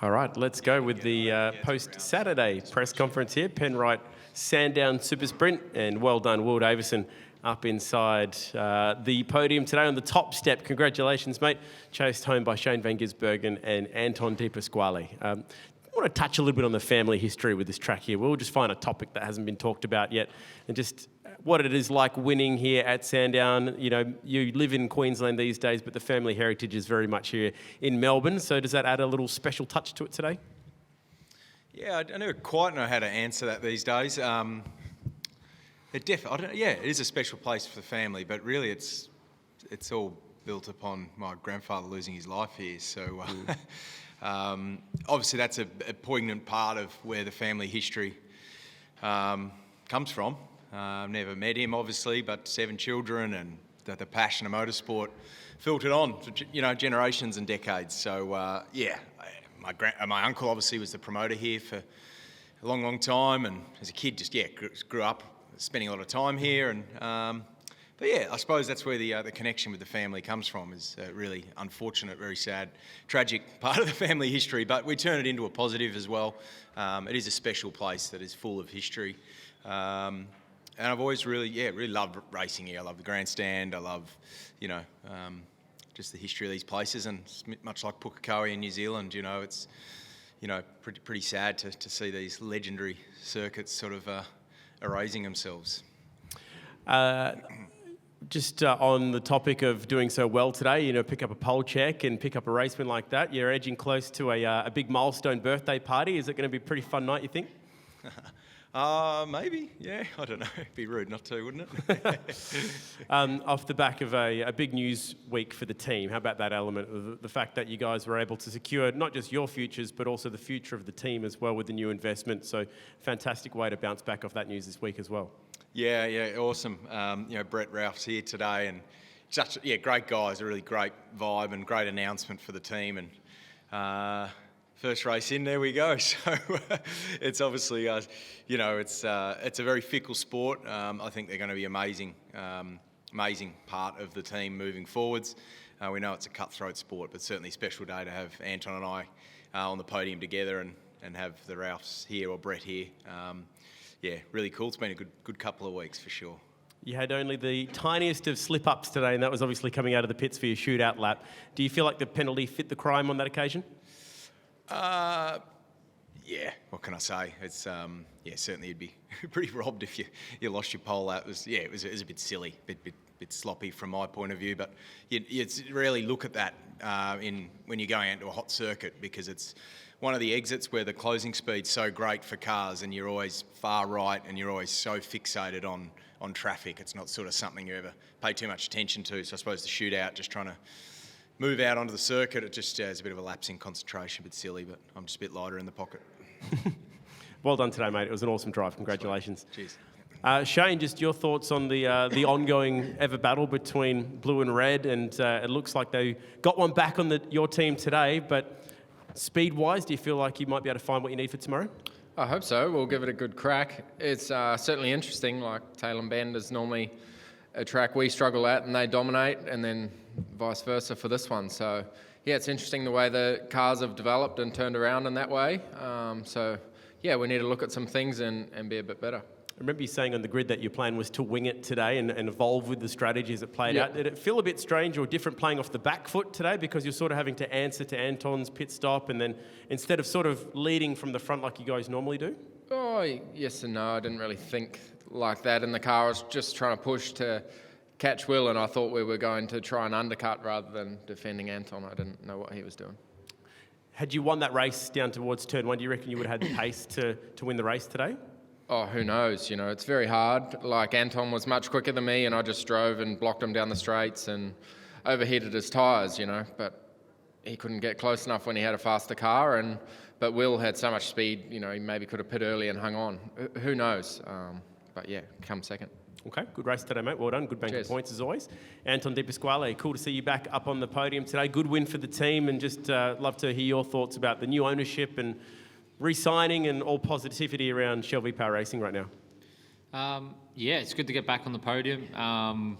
All right, let's go with the post-Saturday press conference here. Penrite Sandown Super Sprint, and well done, Will Davison, up inside the podium today on the top step. Congratulations, mate. Chased home by Shane Van Gisbergen and Anton De Pasquale. I want to touch a little bit on the family history with this track here. We'll just find a topic that hasn't been talked about yet, and just what it is like winning here at Sandown. You know, you live in Queensland these days, but the family heritage is very much here in Melbourne. So does that add a little special touch to it today? Yeah, I never quite know how to answer that these days. It is a special place for the family, but really it's all built upon my grandfather losing his life here. So obviously that's a poignant part of where the family history comes from. I've never met him, obviously, but 7 children, and the passion of motorsport filtered on for generations and decades. So my uncle obviously was the promoter here for a long, long time, and as a kid just grew up spending a lot of time here. And I suppose that's where the connection with the family comes from. Is a really unfortunate, very sad, tragic part of the family history, but we turn it into a positive as well. It is a special place that is full of history. And I've always really loved racing here. I love the grandstand. I love, just the history of these places. And much like Pukekohe in New Zealand, it's, pretty sad to see these legendary circuits sort of erasing themselves. Just on the topic of doing so well today, pick up a pole check and pick up a race win like that. You're edging close to a big milestone birthday party. Is it going to be a pretty fun night, you think? Maybe, yeah. I don't know. It'd be rude not to, wouldn't it? Off the back of a big news week for the team, how about that element of the fact that you guys were able to secure not just your futures, but also the future of the team as well with the new investment? So fantastic way to bounce back off that news this week as well. Yeah, awesome. Brett Ralph's here today, and great guys, a really great vibe and great announcement for the team. And first race in, there we go. So it's obviously, it's a very fickle sport. I think they're going to be amazing part of the team moving forwards. We know it's a cutthroat sport, but certainly a special day to have Anton and I on the podium together and have the Ralphs here or Brett here. Really cool. It's been a good couple of weeks for sure. You had only the tiniest of slip-ups today, and that was obviously coming out of the pits for your shootout lap. Do you feel like the penalty fit the crime on that occasion? What can I say? It's certainly you'd be pretty robbed if you lost your pole out. It was a bit silly, bit sloppy from my point of view. But you really look at that when you're going out into a hot circuit, because it's one of the exits where the closing speed's so great for cars, and you're always far right, and you're always so fixated on traffic. It's not sort of something you ever pay too much attention to. So I suppose the shootout, just trying to move out onto the circuit, it just is a bit of a lapse in concentration, a bit silly, but I'm just a bit lighter in the pocket. Well done today, mate. It was an awesome drive. Congratulations. Cheers. Shane, just your thoughts on the ongoing ever battle between blue and red, and it looks like they got one back on your team today, but speed-wise, do you feel like you might be able to find what you need for tomorrow? I hope so. We'll give it a good crack. It's certainly interesting. Like Tailem Bend is normally a track we struggle at and they dominate, and then vice versa for this one. So it's interesting the way the cars have developed and turned around in that way. We need to look at some things and be a bit better. I remember you saying on the grid that your plan was to wing it today and evolve with the strategy as it played out. Did it feel a bit strange or different playing off the back foot today, because you're sort of having to answer to Anton's pit stop, and then instead of sort of leading from the front like you guys normally do? Oh, yes and no. I didn't really think like that in the car. I was just trying to push to catch Will, and I thought we were going to try and undercut rather than defending Anton. I didn't know what he was doing. Had you won that race down towards turn 1, do you reckon you would have had the pace to win the race today? Oh, who knows? It's very hard. Like, Anton was much quicker than me, and I just drove and blocked him down the straights and overheated his tyres, but he couldn't get close enough when he had a faster car. But Will had so much speed, he maybe could have pit early and hung on. Who knows? Come second. Okay, good race today, mate. Well done. Good bank of points as always. Anton De Pasquale, cool to see you back up on the podium today. Good win for the team, and just love to hear your thoughts about the new ownership and re-signing and all positivity around Shell V-Power Racing right now. It's good to get back on the podium.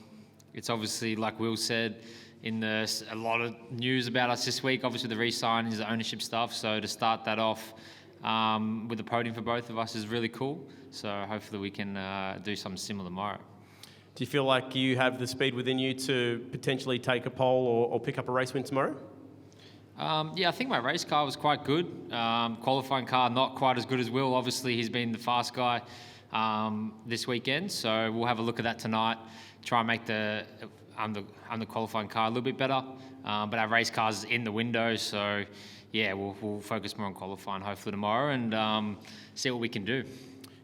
It's obviously, like Will said, a lot of news about us this week. Obviously, the re-signings, the ownership stuff. So to start that off with the podium for both of us is really cool. So hopefully we can do something similar tomorrow. Do you feel like you have the speed within you to potentially take a pole or pick up a race win tomorrow? Yeah, I think my race car was quite good. Qualifying car not quite as good as Will. Obviously, he's been the fast guy this weekend, so we'll have a look at that tonight. Try and make the qualifying car a little bit better. But our race car's in the window, so yeah, we'll focus more on qualifying hopefully tomorrow and see what we can do.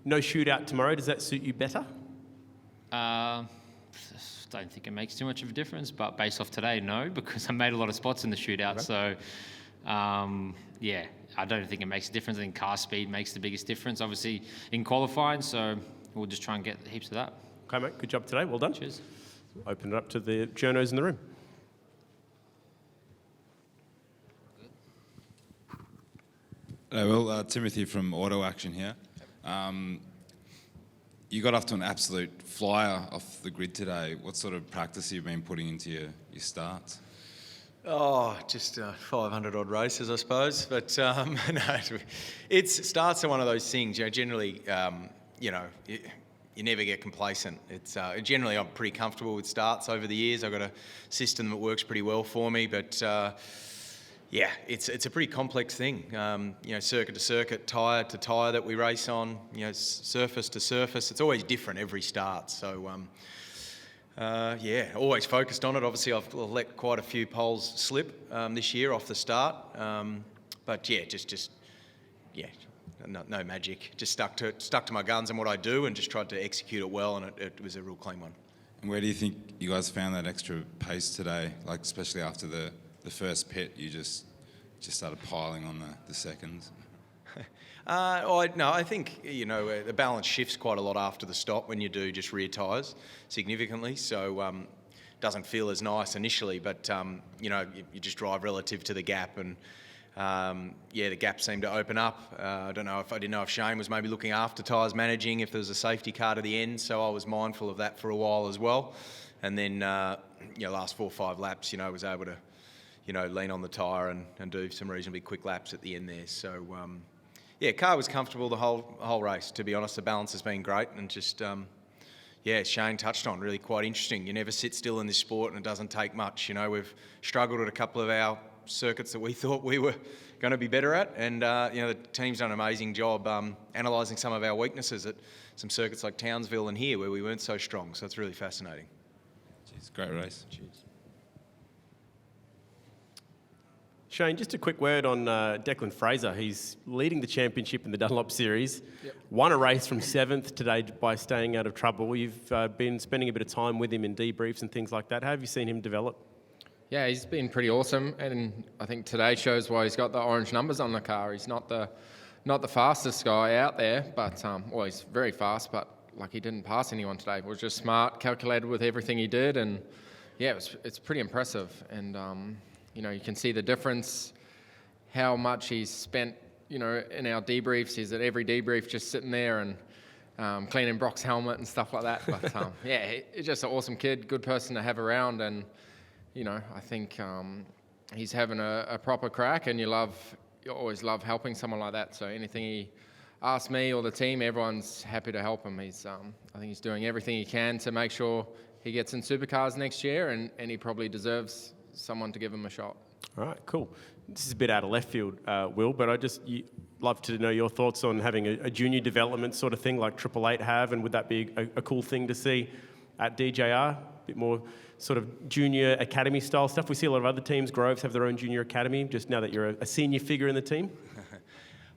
No shootout tomorrow. Does that suit you better? Don't think it makes too much of a difference, but based off today, no, because I made a lot of spots in the shootout. Okay. So, yeah, I don't think it makes a difference. I think car speed makes the biggest difference, obviously, in qualifying. So we'll just try and get heaps of that. Okay, mate. Good job today. Well done. Cheers. Open it up to the journos in the room. Hello, Will. Timothy from Auto Action here. You got off to an absolute flyer off the grid today. What sort of practice have you been putting into your starts? Oh, just 500 odd races, I suppose. But no, starts are one of those things. Generally, you never get complacent. It's generally I'm pretty comfortable with starts over the years. I've got a system that works pretty well for me, but. Yeah, it's a pretty complex thing. Circuit to circuit, tyre to tyre that we race on. Surface to surface. It's always different every start. So, always focused on it. Obviously, I've let quite a few poles slip this year off the start. But yeah, no magic. Just stuck to my guns and what I do, and just tried to execute it well. And it was a real clean one. And where do you think you guys found that extra pace today? Like especially after the first pit, you just started piling on the seconds? I think, the balance shifts quite a lot after the stop when you do just rear tyres significantly. So doesn't feel as nice initially, but, you just drive relative to the gap and, the gap seemed to open up. I didn't know if Shane was maybe looking after tyres managing, if there was a safety car to the end. So I was mindful of that for a while as well. And then, last 4 or 5 laps, was able to, lean on the tyre and do some reasonably quick laps at the end there. So, car was comfortable the whole race, to be honest. The balance has been great and just, Shane touched on, really quite interesting. You never sit still in this sport and it doesn't take much. We've struggled at a couple of our circuits that we thought we were going to be better at and, the team's done an amazing job analysing some of our weaknesses at some circuits like Townsville and here where we weren't so strong. So it's really fascinating. Cheers, great race. Cheers. Shane, just a quick word on Declan Fraser. He's leading the championship in the Dunlop Series. Yep. Won a race from 7th today by staying out of trouble. You've been spending a bit of time with him in debriefs and things like that. How have you seen him develop? Yeah, he's been pretty awesome, and I think today shows why he's got the orange numbers on the car. He's not the fastest guy out there, but he's very fast, but he didn't pass anyone today. He was just smart, calculated with everything he did, and yeah, it's pretty impressive. And you can see the difference, how much he's spent, in our debriefs. He's at every debrief just sitting there and cleaning Brock's helmet and stuff like that. But he's just an awesome kid, good person to have around. And, I think he's having a proper crack, and you always love helping someone like that. So anything he asks me or the team, everyone's happy to help him. I think he's doing everything he can to make sure he gets in supercars next year, and he probably deserves someone to give him a shot. All right, cool. This is a bit out of left field, Will, but love to know your thoughts on having a junior development sort of thing like Triple Eight have, and would that be a cool thing to see at DJR? A bit more sort of junior academy style stuff. We see a lot of other teams. Groves have their own junior academy, just now that you're a senior figure in the team.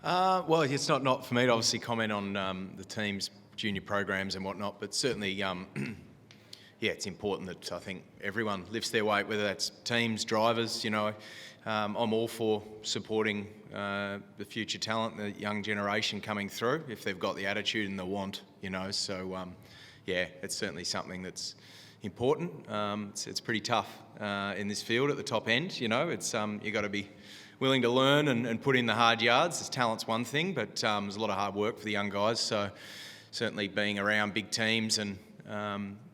Well, it's not for me to obviously comment on the team's junior programs and whatnot, but certainly it's important that I think everyone lifts their weight, whether that's teams, drivers, I'm all for supporting the future talent, the young generation coming through, if they've got the attitude and the want, so it's certainly something that's important. It's pretty tough in this field at the top end, it's you got to be willing to learn and put in the hard yards. This talent's one thing, but there's a lot of hard work for the young guys, so certainly being around big teams and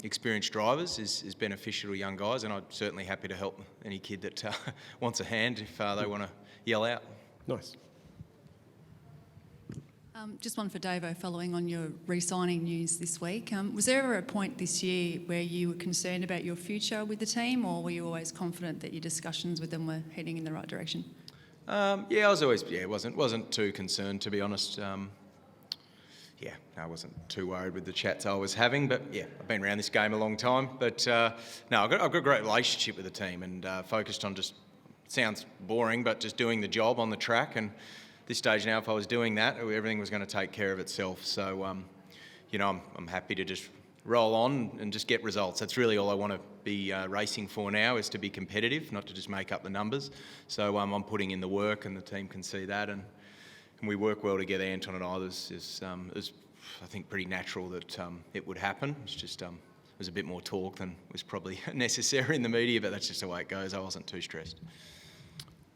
experienced drivers is beneficial to young guys, and I'm certainly happy to help any kid that wants a hand if they want to yell out. Nice. Just one for Davo, following on your re-signing news this week. Was there ever a point this year where you were concerned about your future with the team, or were you always confident that your discussions with them were heading in the right direction? I was always wasn't too concerned, to be honest. I wasn't too worried with the chats I was having, but I've been around this game a long time. But I've got a great relationship with the team, and focused on just, sounds boring, but just doing the job on the track. And this stage now, if I was doing that, everything was going to take care of itself. So, I'm happy to just roll on and just get results. That's really all I want to be racing for now, is to be competitive, not to just make up the numbers. So I'm putting in the work, and the team can see that, and we work well together. Anton and I, it was I think pretty natural that it would happen. It's just there was a bit more talk than was probably necessary in the media, but that's just the way it goes. I wasn't too stressed.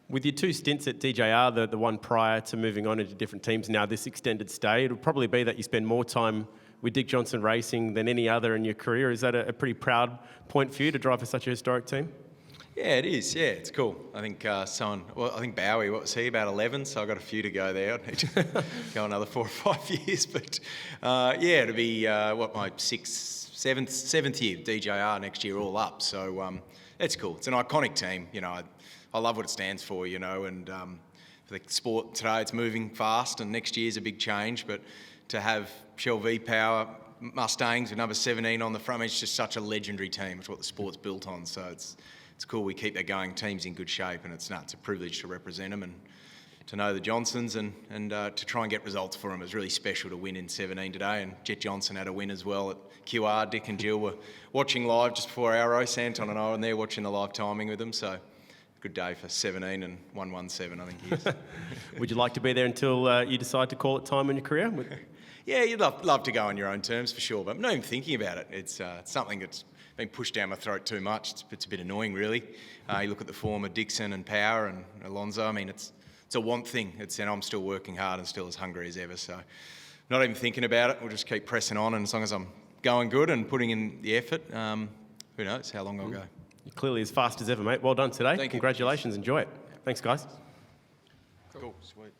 With your 2 stints at DJR, the one prior to moving on into different teams, now this extended stay, it would probably be that you spend more time with Dick Johnson Racing than any other in your career. Is that a pretty proud point for you to drive for such a historic team? Yeah, it is. Yeah, it's cool. I think I think Bowie, what was he, about 11? So I've got a few to go there. I need to go another 4 or 5 years. But it'll be, my seventh year DJR next year all up. So it's cool. It's an iconic team. I love what it stands for, and for the sport today, it's moving fast, and next year's a big change. But to have Shell V-Power Mustangs with number 17 on the front, it's just such a legendary team. It's what the sport's built on. So it's cool we keep that going. Team's in good shape, and it's a privilege to represent them and to know the Johnsons and to try and get results for them. It was really special to win in 17 today, and Jet Johnson had a win as well at QR. Dick and Jill were watching live just before our race. Anton and I were there watching the live timing with them. So good day for 17 and 117, I think he is. Would you like to be there until you decide to call it time in your career? Yeah, you'd love to go on your own terms for sure, but I'm not even thinking about it. It's something that's been pushed down my throat too much. It's a bit annoying, really. You look at the form of Dixon and Power and Alonso. I mean, it's a want thing. And I'm still working hard and still as hungry as ever. So, not even thinking about it. We'll just keep pressing on, and as long as I'm going good and putting in the effort, who knows how long I'll go. You're clearly as fast as ever, mate. Well done today. Thank you. Congratulations. Enjoy it. Thanks, guys. Cool. Sweet.